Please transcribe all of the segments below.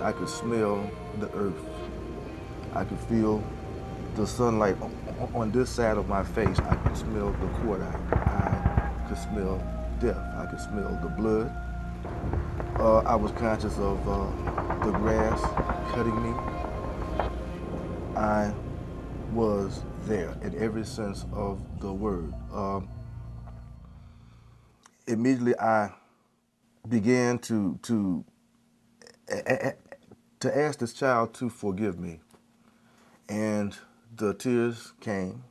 I could smell the earth. I could feel the sunlight on this side of my face. I could smell the quarter. I could smell death. I could smell the blood. I was conscious of the grass cutting me. I was there in every sense of the word. Immediately I began to ask this child to forgive me. And the tears came,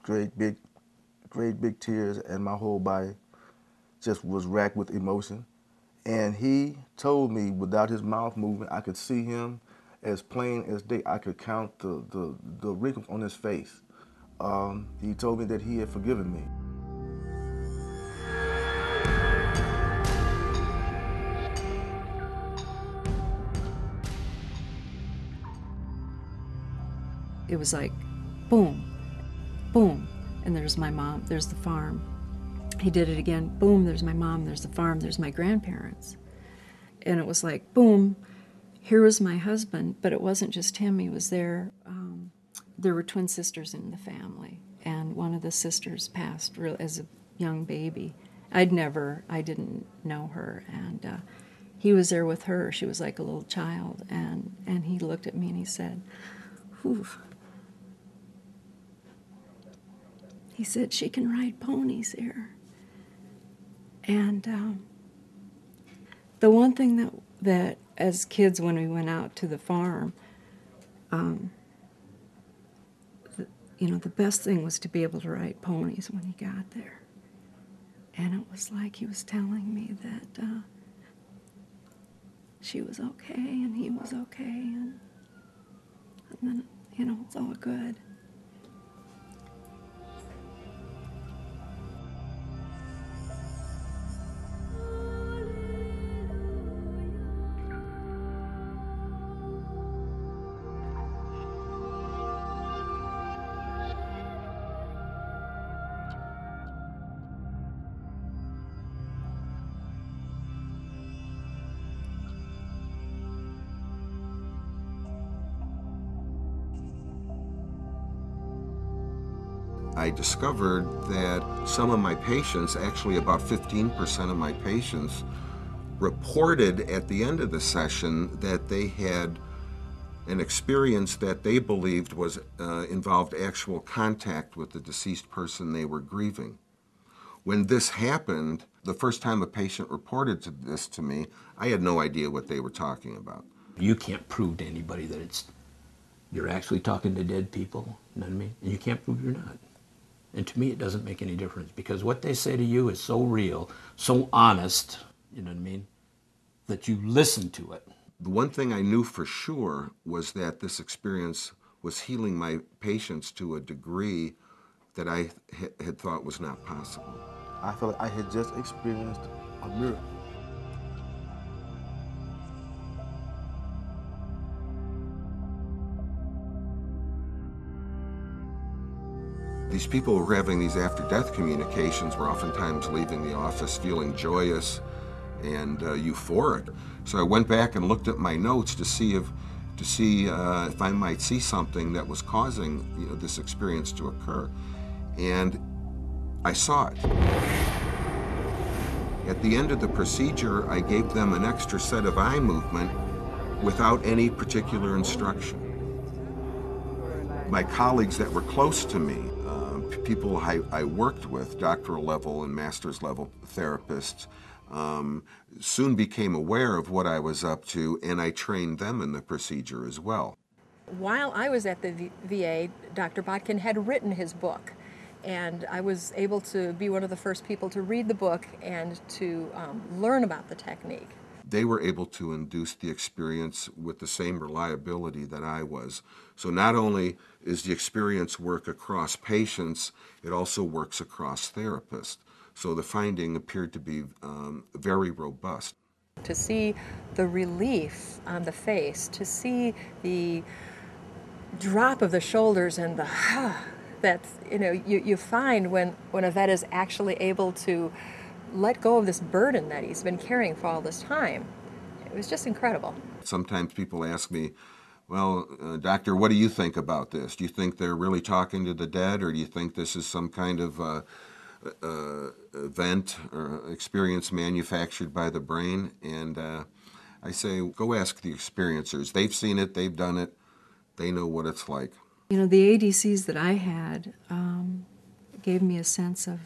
great big tears, and my whole body just was racked with emotion. And he told me, without his mouth moving, I could see him as plain as day. I could count the wrinkles on his face. He told me that he had forgiven me. It was like, boom, boom, and there's my mom, there's the farm. He did it again, boom, there's my mom, there's the farm, there's my grandparents. And it was like, boom, here was my husband, but it wasn't just him, he was there. There were twin sisters in the family, and one of the sisters passed as a young baby. I didn't know her, and he was there with her. She was like a little child, and he looked at me and he said, whew. He said, she can ride ponies here. And the one thing that as kids, when we went out to the farm, the best thing was to be able to ride ponies when he got there. And it was like he was telling me that she was okay and he was okay, and then, it's all good. I discovered that some of my patients, actually about 15% of my patients, reported at the end of the session that they had an experience that they believed was involved actual contact with the deceased person they were grieving. When this happened, the first time a patient reported this to me, I had no idea what they were talking about. You can't prove to anybody that you're actually talking to dead people, you know what I mean? And you can't prove you're not. And to me, it doesn't make any difference, because what they say to you is so real, so honest, you know what I mean, that you listen to it. The one thing I knew for sure was that this experience was healing my patients to a degree that I had thought was not possible. I felt like I had just experienced a miracle. These people who were having these after-death communications were oftentimes leaving the office feeling joyous and euphoric. So I went back and looked at my notes to see if I might see something that was causing this experience to occur. And I saw it. At the end of the procedure, I gave them an extra set of eye movement without any particular instruction. My colleagues that were close to me, people I worked with, doctoral level and master's level therapists, soon became aware of what I was up to, and I trained them in the procedure as well. While I was at the VA, Dr. Botkin had written his book, and I was able to be one of the first people to read the book and to learn about the technique. They were able to induce the experience with the same reliability that I was. So not only is the experience work across patients, it also works across therapists. So the finding appeared to be very robust. To see the relief on the face, to see the drop of the shoulders and the that you find when a vet is actually able to let go of this burden that he's been carrying for all this time. It was just incredible. Sometimes people ask me, well, doctor, what do you think about this? Do you think they're really talking to the dead, or do you think this is some kind of event or experience manufactured by the brain? And I say, go ask the experiencers. They've seen it, they've done it, they know what it's like. You know, the ADCs that I had gave me a sense of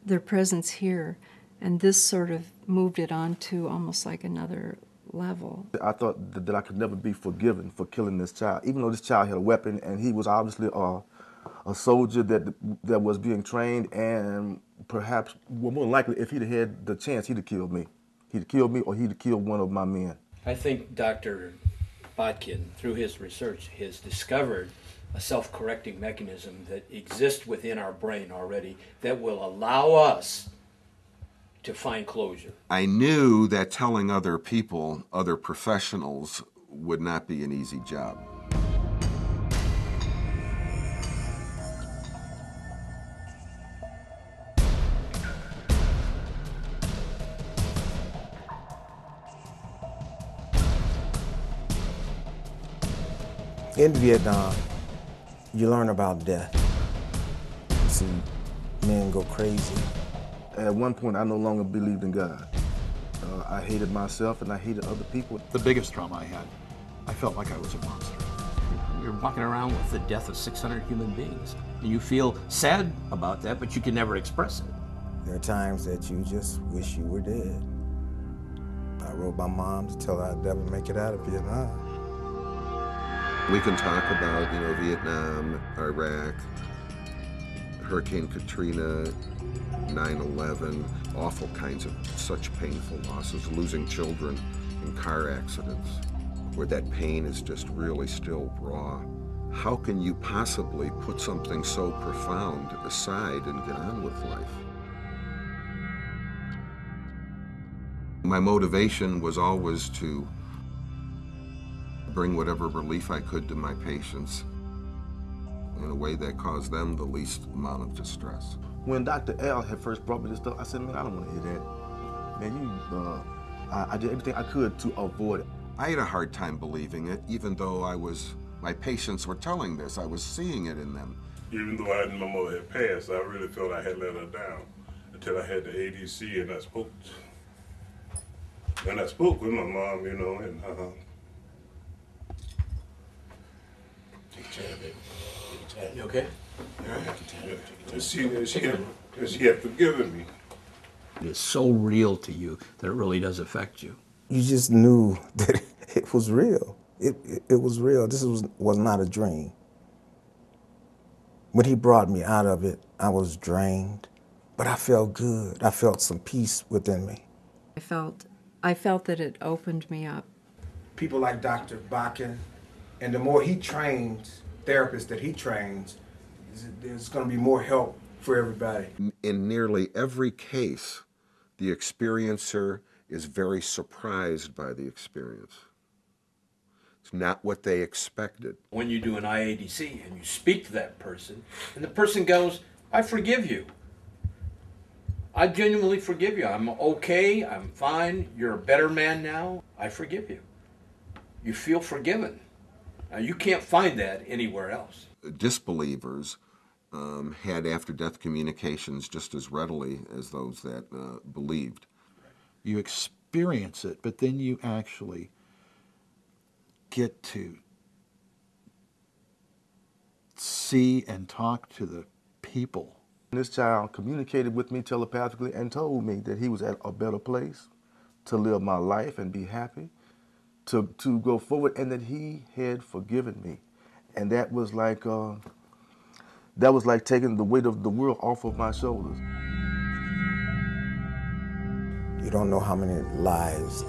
their presence here, and this sort of moved it on to almost like another level. I thought that I could never be forgiven for killing this child, even though this child had a weapon, and he was obviously a soldier that was being trained, and perhaps, well, more than likely, if he'd had the chance, he'd have killed me. He'd have killed me, or he'd have killed one of my men. I think Dr. Botkin, through his research, has discovered a self-correcting mechanism that exists within our brain already that will allow us to find closure. I knew that telling other people, other professionals, would not be an easy job. In Vietnam, you learn about death. You see men go crazy. At one point, I no longer believed in God. I hated myself and I hated other people. The biggest trauma I had, I felt like I was a monster. You're walking around with the death of 600 human beings. And you feel sad about that, but you can never express it. There are times that you just wish you were dead. I wrote my mom to tell her I'd never make it out of Vietnam. We can talk about, Vietnam, Iraq, Hurricane Katrina, 9/11, awful kinds of such painful losses, losing children in car accidents, where that pain is just really still raw. How can you possibly put something so profound aside and get on with life? My motivation was always to bring whatever relief I could to my patients in a way that caused them the least amount of distress. When Dr. L had first brought me this stuff, I said, man, I don't want to hear that. Man, I did everything I could to avoid it. I had a hard time believing it, even though my patients were telling this. I was seeing it in them. Even though my mother had passed, I really felt I had let her down until I had the ADC and I spoke. And I spoke with my mom, and Take a chair, baby. Take a chair. You okay? she had forgiven me. It is so real to you that it really does affect you. You just knew that it was real. It was real. This was not a dream. When he brought me out of it, I was drained, but I felt good. I felt some peace within me. I felt that it opened me up. People like Dr. Botkin, and the more he trains, therapists that he trains, there's going to be more help for everybody. In nearly every case, the experiencer is very surprised by the experience. It's not what they expected. When you do an IADC and you speak to that person, and the person goes, I forgive you. I genuinely forgive you. I'm okay, I'm fine, you're a better man now, I forgive you. You feel forgiven. Now, you can't find that anywhere else. Disbelievers had after-death communications just as readily as those that believed. You experience it, but then you actually get to see and talk to the people. This child communicated with me telepathically and told me that he was at a better place to live my life and be happy, to go forward, and that he had forgiven me. And that was like taking the weight of the world off of my shoulders. You don't know how many lives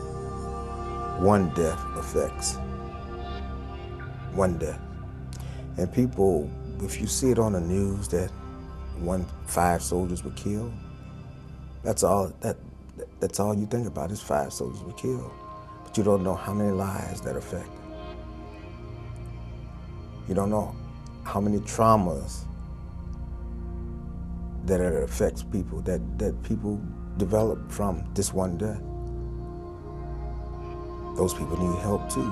one death affects. One death. And people, if you see it on the news that 5 soldiers were killed, that's all you think about is 5 soldiers were killed. But you don't know how many lives that affect. You don't know how many traumas that it affects people, that people develop from this one death. those people need help too.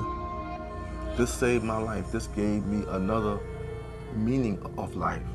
This saved my life. This gave me another meaning of life.